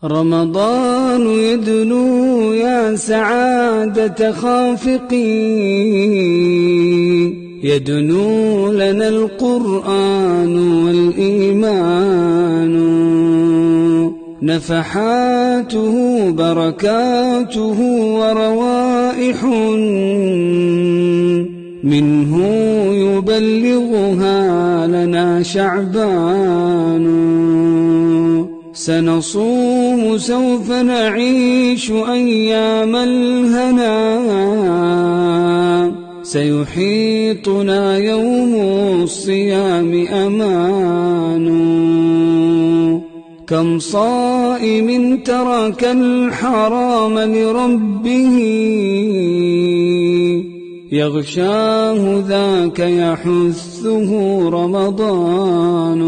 رمضان يدنو يا سعادة خافقين، يدنو لنا القرآن والإيمان، نفحاته بركاته وروائح منه يبلغها لنا شعبان. سنصوم سوف نعيش أيام الهنا، سيحيطنا يوم الصيام أمان. كم صائم ترك الحرام لربه، يغشاه ذاك يحثه رمضان.